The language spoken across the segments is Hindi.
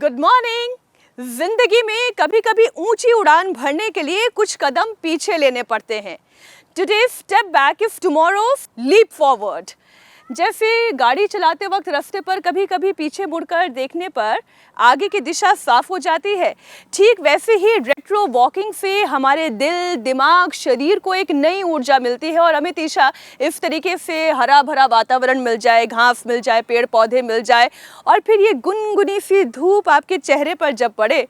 Good morning. जिंदगी में कभी कभी ऊंची उड़ान भरने के लिए कुछ कदम पीछे लेने पड़ते हैं। Today step back if tomorrow leap forward. जैसे गाड़ी चलाते वक्त रास्ते पर कभी कभी पीछे मुड़कर देखने पर आगे की दिशा साफ हो जाती है, ठीक वैसे ही रेट्रो वॉकिंग से हमारे दिल, दिमाग, शरीर को एक नई ऊर्जा मिलती है और हमेशा इस तरीके से हरा भरा वातावरण मिल जाए, घास मिल जाए, पेड़ पौधे मिल जाए और फिर ये गुनगुनी सी धूप आपके चेहरे पर जब पड़े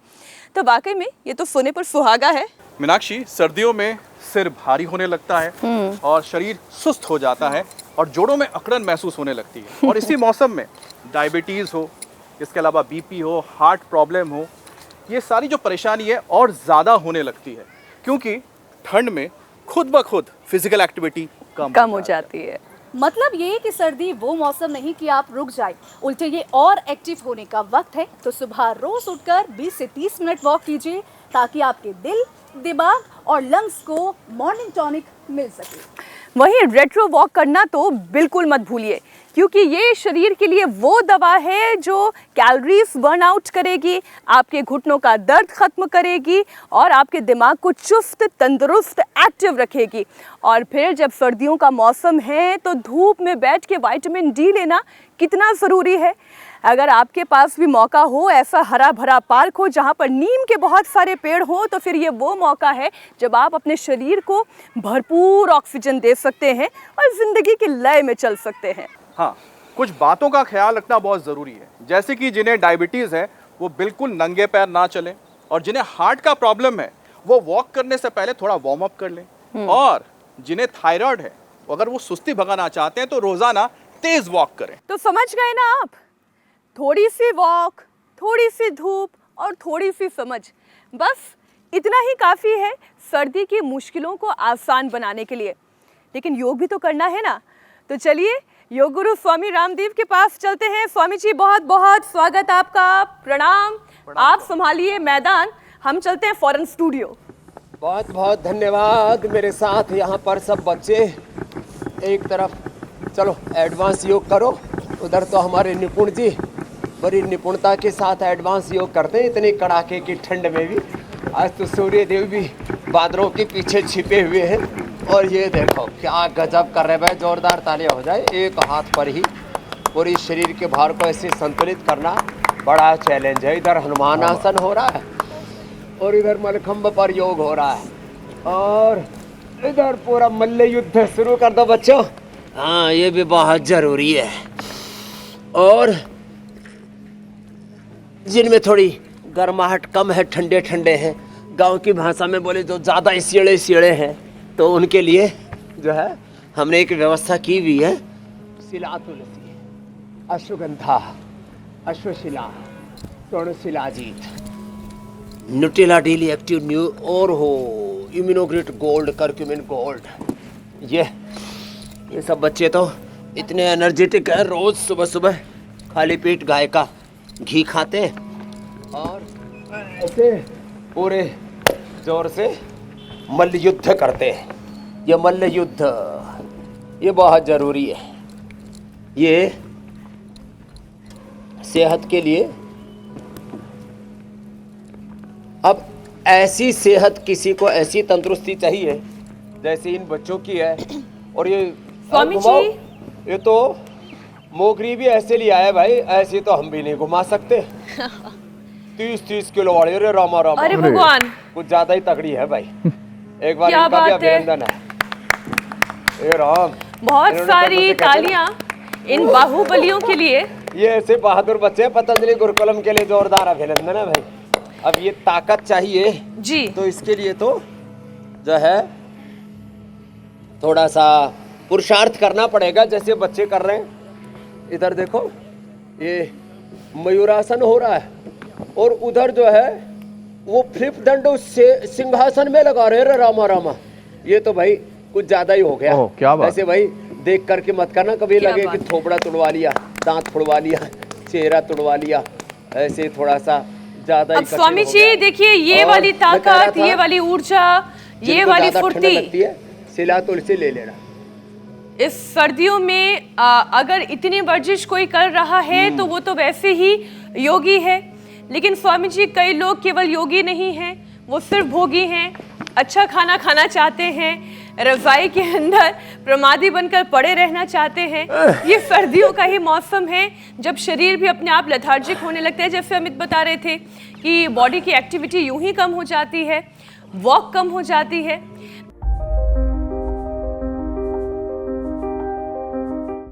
तो वाकई में ये तो सोने पर सुहागा है। मीनाक्षी, सर्दियों में सिर भारी होने लगता है और शरीर सुस्त हो जाता है और जोड़ों में अकड़न महसूस होने लगती है। और इसी मौसम में डायबिटीज़ हो, इसके अलावा बीपी हो, हार्ट प्रॉब्लम हो, ये सारी जो परेशानी है और ज़्यादा होने लगती है क्योंकि ठंड में खुद ब खुद फिजिकल एक्टिविटी कम हो जाती है। मतलब ये कि सर्दी वो मौसम नहीं कि आप रुक जाए, उल्टे ये और एक्टिव होने का वक्त है। तो सुबह रोज उठकर 20 से 30 मिनट वॉक कीजिए ताकि आपके दिल, दिमाग और लंग्स को मॉर्निंग टॉनिक मिल सके। वहीं रेट्रो वॉक करना तो बिल्कुल मत भूलिए क्योंकि ये शरीर के लिए वो दवा है जो कैलोरीज बर्न आउट करेगी, आपके घुटनों का दर्द खत्म करेगी और आपके दिमाग को चुस्त, तंदुरुस्त, एक्टिव रखेगी। और फिर जब सर्दियों का मौसम है तो धूप में बैठ के विटामिन डी लेना कितना ज़रूरी है। अगर आपके पास भी मौका हो, ऐसा हरा भरा पार्क हो जहाँ पर नीम के बहुत सारे पेड़ हों, तो फिर ये वो मौका है जब आप अपने शरीर को भरपूर ऑक्सीजन दे सकते हैं और ज़िंदगी की लय में चल सकते हैं। हाँ, कुछ बातों का ख्याल रखना बहुत ज़रूरी है, जैसे कि जिन्हें डायबिटीज़ है वो बिल्कुल नंगे पैर ना चलें और जिन्हें हार्ट का प्रॉब्लम है वो वॉक करने से पहले थोड़ा वार्म अप कर लें और जिन्हें थायराइड है अगर वो सुस्ती भगाना चाहते हैं तो रोज़ाना तेज़ वॉक करें। तो समझ गए ना आप, थोड़ी सी वॉक, थोड़ी सी धूप और थोड़ी सी समझ, बस इतना ही काफ़ी है सर्दी की मुश्किलों को आसान बनाने के लिए। लेकिन योग भी तो करना है ना, तो चलिए योग गुरु स्वामी रामदेव के पास चलते हैं। स्वामी जी, बहुत बहुत स्वागत आपका, प्रणाम। आप संभालिए मैदान, हम चलते हैं फॉरेन स्टूडियो। बहुत बहुत धन्यवाद। मेरे साथ यहाँ पर सब बच्चे एक तरफ, चलो एडवांस योग करो। उधर तो हमारे निपुण जी बड़ी निपुणता के साथ एडवांस योग करते हैं इतनी कड़ाके की ठंड में भी। आज तो सूर्य देव भी बादलों के पीछे छिपे हुए हैं और ये देखो क्या गजब कर रहे भाई। जोरदार तालियां हो जाए। एक हाथ पर ही पूरी शरीर के भार को ऐसे संतुलित करना बड़ा चैलेंज है। इधर हनुमान आसन हो रहा है और इधर मलखंभ पर योग हो रहा है और इधर पूरा मल्ल युद्ध शुरू कर दो बच्चों। हाँ, ये भी बहुत जरूरी है। और जिनमें थोड़ी गर्माहट कम है, ठंडे ठंडे हैं, गांव की भाषा में बोले जो ज़्यादा सियड़े सियड़े हैं, तो उनके लिए जो है हमने एक व्यवस्था की हुई है। शिला तुलसी, अश्वगंधा, अश्वशिला, स्वर्णशिलाजीत, न्यूट्रेला डेली एक्टिव न्यू और हो इम्यूनोग्रेट गोल्ड, करक्यूमिन गोल्ड। ये सब बच्चे तो इतने एनर्जेटिक है, रोज सुबह सुबह खाली पेट गाय का घी खाते हैं और ऐसे पूरे जोर से मल्ल युद्ध करते हैं। ये मल्ल युद्ध ये बहुत ज़रूरी है, ये सेहत के लिए। अब ऐसी सेहत, किसी को ऐसी तंदुरुस्ती चाहिए जैसे इन बच्चों की है। और ये स्वामी जी, ये तो मोगरी भी ऐसे लिया है भाई, ऐसे तो हम भी नहीं घुमा सकते। 30-30 किलो वाली। अरे रामा रामा, अरे भगवान, कुछ ज्यादा ही तगड़ी है भाई। एक बार क्या इनका भी बात है। अभिनंदन है। ए राम, बहुत सारी तालियां इन बाहुबलियों के लिए। ये ऐसे बहादुर बच्चे हैं। पतंजलि गुरुकुलम के लिए जोरदार अभिनंदन है भाई। अब ये ताकत चाहिए जी, तो इसके लिए तो जो है थोड़ा सा पुरुषार्थ करना पड़ेगा, जैसे बच्चे कर रहे हैं। इधर देखो ये मयूरासन हो रहा है और उधर जो है वो फ्लिप दंड से सिंहासन में लगा रहे हैं। रामा रामा, ये तो भाई कुछ ज्यादा ही हो गया। क्या बात। ऐसे भाई देख करके मत करना, कभी क्या लगे बात। कि थोबड़ा तुड़वा लिया, दांत तुड़वा लिया, चेहरा तुड़वा लिया, ऐसे थोड़ा सा ज्यादा। अब स्वामी जी देखिए, ये वाली ताकत, ये वाली ऊर्जा, ये वाली फुर्ती शिला तुलसी ले लेना। इस सर्दियों में अगर इतनी वर्जिश कोई कर रहा है तो वो तो वैसे ही योगी है। लेकिन स्वामी जी, कई लोग केवल योगी नहीं हैं, वो सिर्फ भोगी हैं, अच्छा खाना खाना चाहते हैं, रजाई के अंदर प्रमादी बनकर पड़े रहना चाहते हैं। ये सर्दियों का ही मौसम है जब शरीर भी अपने आप लेथार्जिक होने लगता है। जैसे अमित बता रहे थे कि बॉडी की एक्टिविटी यूं ही कम हो जाती है, वॉक कम हो जाती है।